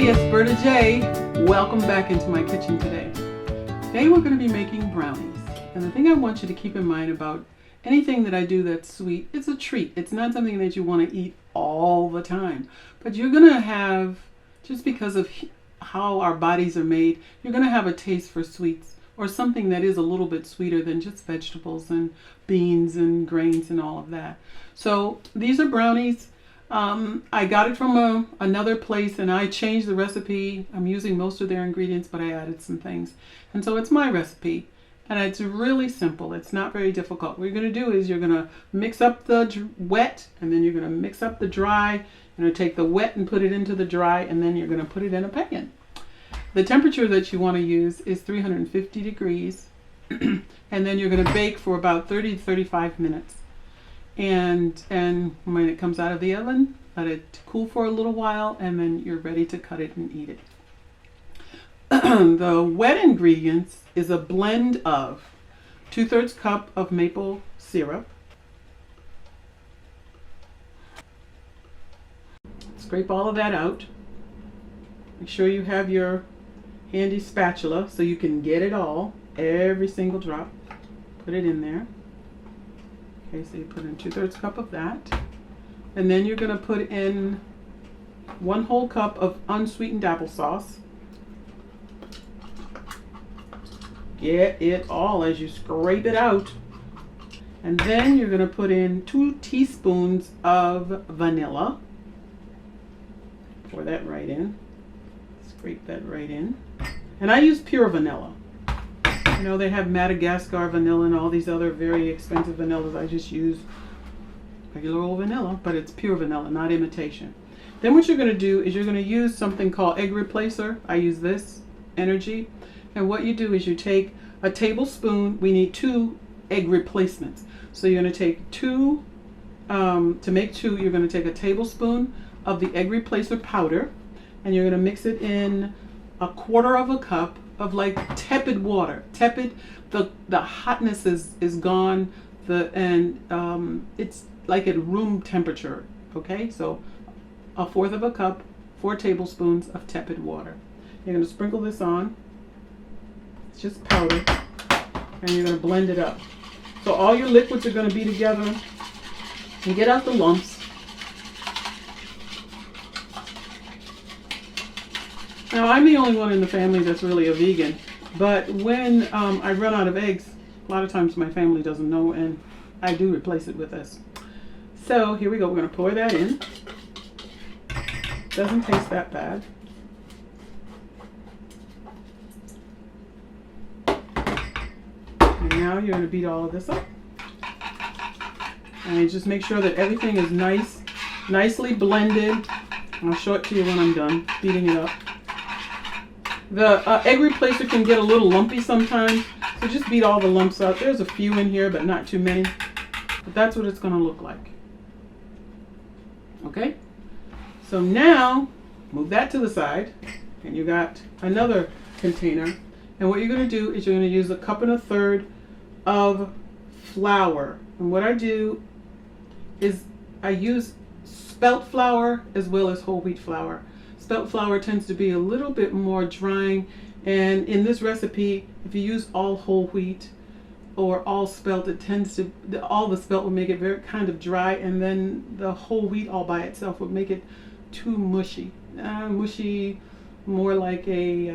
Hey, it's Berta J. Welcome back into my kitchen today. Today we're going to be making brownies. And the thing I want you to keep in mind about anything that I do that's sweet, it's a treat. It's not something that you want to eat all the time. But you're going to have, just because of how our bodies are made, you're going to have a taste for sweets or something that is a little bit sweeter than just vegetables and beans and grains and all of that. So these are brownies. I got it from another place and I changed the recipe. I'm using most of their ingredients, but I added some things. And so it's my recipe. And it's really simple. It's not very difficult. What you're going to do is you're going to mix up the wet and then you're going to mix up the dry. You're going to take the wet and put it into the dry and then you're going to put it in a pan. The temperature that you want to use is 350 degrees. And then you're going to bake for about 30 to 35 minutes. And when it comes out of the oven, let it cool for a little while and then you're ready to cut it and eat it. The wet ingredients is a blend of 2/3 cup of maple syrup. Scrape all of that out. Make sure you have your handy spatula so you can get it all, every single drop. Put it in there. Okay, so you put in 2/3 cup of that. And then you're going to put in 1 whole cup of unsweetened applesauce. Get it all as you scrape it out. And then you're going to put in 2 teaspoons of vanilla. Pour that right in. Scrape that right in. And I use pure vanilla. You know, they have Madagascar vanilla and all these other very expensive vanillas. I just use regular old vanilla, but it's pure vanilla, not imitation. Then what you're going to do is you're going to use something called egg replacer. I use this, EneR-G. And what you do is you take a tablespoon. We need 2 egg replacements. So you're going to take 2, to make 2, you're going to take a tablespoon of the egg replacer powder. And you're going to mix it in 1/4 cup of like tepid water. Tepid, the hotness is gone, it's like at room temperature. Okay, so 1/4 cup, 4 tablespoons of tepid water. You're going to sprinkle this on. It's just powder, and you're going to blend it up. So all your liquids are going to be together. And get out the lumps. Now, I'm the only one in the family that's really a vegan, but when I run out of eggs, a lot of times my family doesn't know, and I do replace it with this. So here we go. We're going to pour that in. Doesn't taste that bad. And now you're going to beat all of this up. And you just make sure that everything is nicely blended. I'll show it to you when I'm done beating it up. The egg replacer can get a little lumpy sometimes, so just beat all the lumps out. There's a few in here, but not too many. But that's what it's going to look like. Okay? So now, move that to the side, and you got another container. And what you're going to do is you're going to use 1 1/4 cups of flour. And what I do is I use spelt flour as well as whole wheat flour. Spelt flour tends to be a little bit more drying, and in this recipe, if you use all whole wheat or all spelt, it tends to, all the spelt will make it very kind of dry, and then the whole wheat all by itself would make it too mushy. Mushy, more like a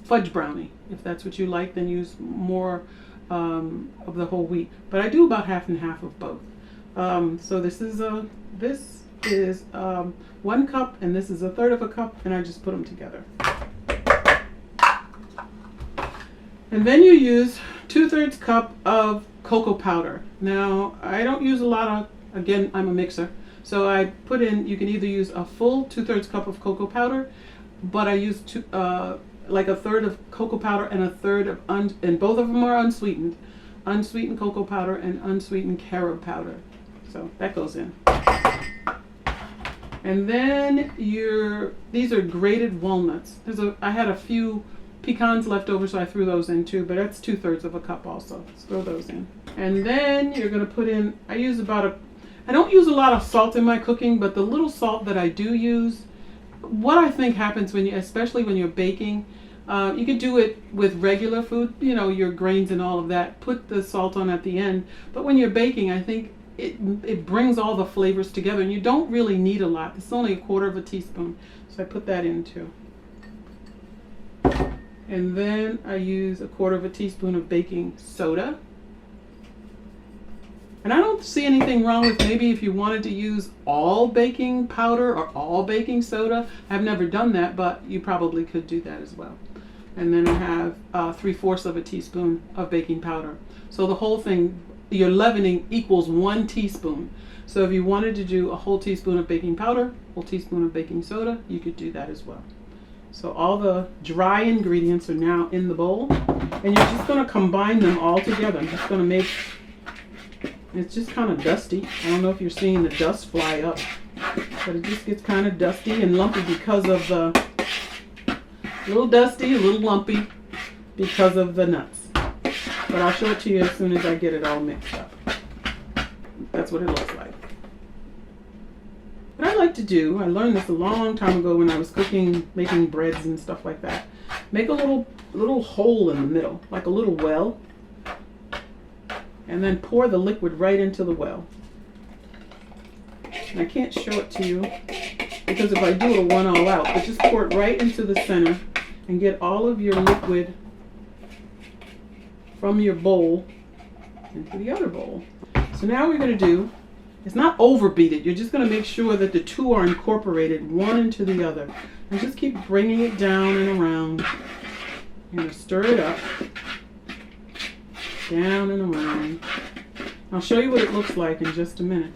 fudge brownie. If that's what you like, then use more of the whole wheat. But I do about half and half of both. So this is 1 cup, and this is 1/3 cup, and I just put them together. And then you use 2/3 cup of cocoa powder. Now, I don't use a lot of, again, I'm a mixer, so I put in, you can either use a full 2/3 cup of cocoa powder, but I use like 1/3 of cocoa powder and 1/3 of, and both of them are unsweetened. Unsweetened cocoa powder and unsweetened carob powder. So that goes in. And then these are grated walnuts. I had a few pecans left over, so I threw those in too, but that's 2/3 cup also. Let's throw those in. And then you're going to put in, I don't use a lot of salt in my cooking, but the little salt that I do use what I think happens when you, especially when you're baking, you could do it with regular food, you know, your grains and all of that. Put the salt on at the end. But when you're baking, I think it brings all the flavors together, and you don't really need a lot. It's only 1/4 teaspoon. So I put that in too. And then I use 1/4 teaspoon of baking soda. And I don't see anything wrong with maybe if you wanted to use all baking powder or all baking soda. I've never done that, but you probably could do that as well. And then I have 3/4 teaspoon of baking powder. So the whole thing, your leavening equals 1 teaspoon. So if you wanted to do a whole teaspoon of baking powder, whole teaspoon of baking soda, you could do that as well. So all the dry ingredients are now in the bowl, and you're just going to combine them all together. I'm just going to make, it's just kind of dusty. I don't know if you're seeing the dust fly up, but it just gets kind of dusty and lumpy because of the, a little dusty, a little lumpy because of the nuts. But I'll show it to you as soon as I get it all mixed up. That's what it looks like. What I like to do, I learned this a long time ago when I was cooking, making breads and stuff like that. Make a little hole in the middle, like a little well, and then pour the liquid right into the well. And I can't show it to you because if I do, it'll run all out. But just pour it right into the center and get all of your liquid from your bowl into the other bowl. So now we're going to do, it's not overbeat it, you're just going to make sure that the two are incorporated one into the other. And just keep bringing it down and around. You're going to stir it up, down and around. I'll show you what it looks like in just a minute.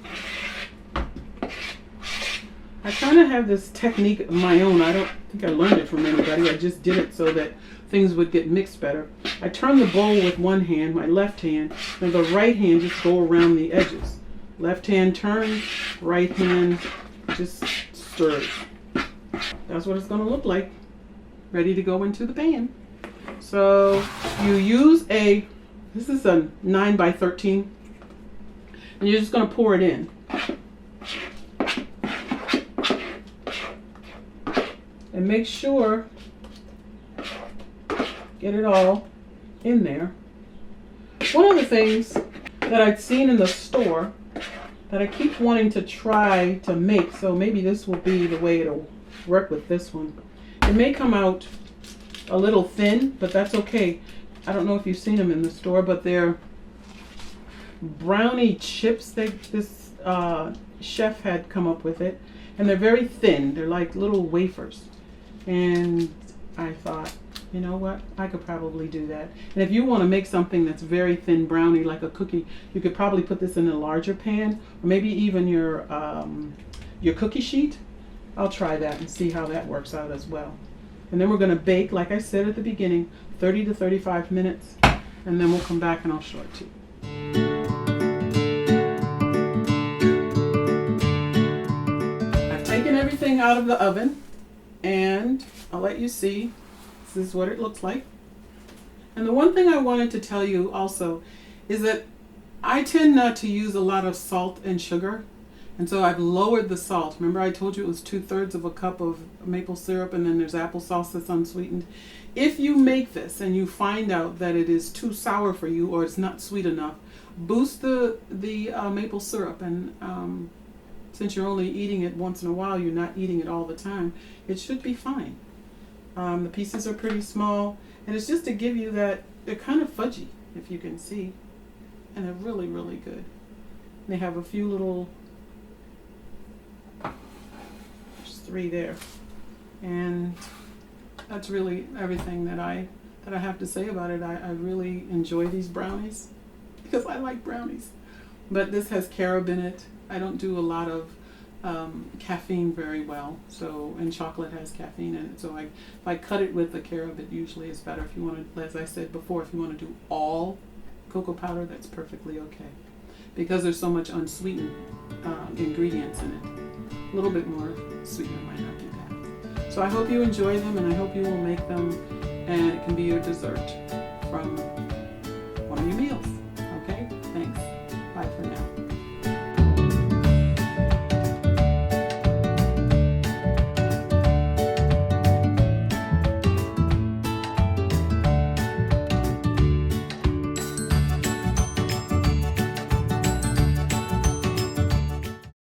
I kind of have this technique of my own. I don't think I learned it from anybody. I just did it so that things would get mixed better. I turn the bowl with one hand, my left hand, and the right hand just go around the edges. Left hand turns, right hand just stirs. That's what it's going to look like. Ready to go into the pan. So you use this is a 9 by 13, and you're just going to pour it in. And make sure, get it all in there. One of the things that I'd seen in the store that I keep wanting to try to make, so maybe this will be the way it'll work with this one. It may come out a little thin, but that's okay. I don't know if you've seen them in the store, but they're brownie chips. This chef had come up with it, and they're very thin. They're like little wafers. And I thought, you know what, I could probably do that. And if you want to make something that's very thin brownie, like a cookie, you could probably put this in a larger pan, or maybe even your cookie sheet. I'll try that and see how that works out as well. And then we're going to bake, like I said at the beginning, 30 to 35 minutes, and then we'll come back and I'll show it to you. I've taken everything out of the oven, and I'll let you see. This is what it looks like. And the one thing I wanted to tell you also is that I tend not to use a lot of salt and sugar, and so I've lowered the salt. Remember I told you it was 2/3 cup of maple syrup, and then there's applesauce that's unsweetened. If you make this and you find out that it is too sour for you or it's not sweet enough, boost the maple syrup, and since you're only eating it once in a while, you're not eating it all the time, it should be fine. The pieces are pretty small, and it's just to give you that, they're kind of fudgy, if you can see, and they're really, really good. They have a few little, there's 3 there, and that's really everything that I have to say about it. I really enjoy these brownies because I like brownies, but this has carob in it. I don't do a lot of caffeine very well, so, and chocolate has caffeine in it, so if I cut it with the carob, it usually is better. If you want to, as I said before, if you want to do all cocoa powder, that's perfectly okay, because there's so much unsweetened ingredients in it. A little bit more sweetener might not be bad. So I hope you enjoy them, and I hope you will make them, and it can be your dessert from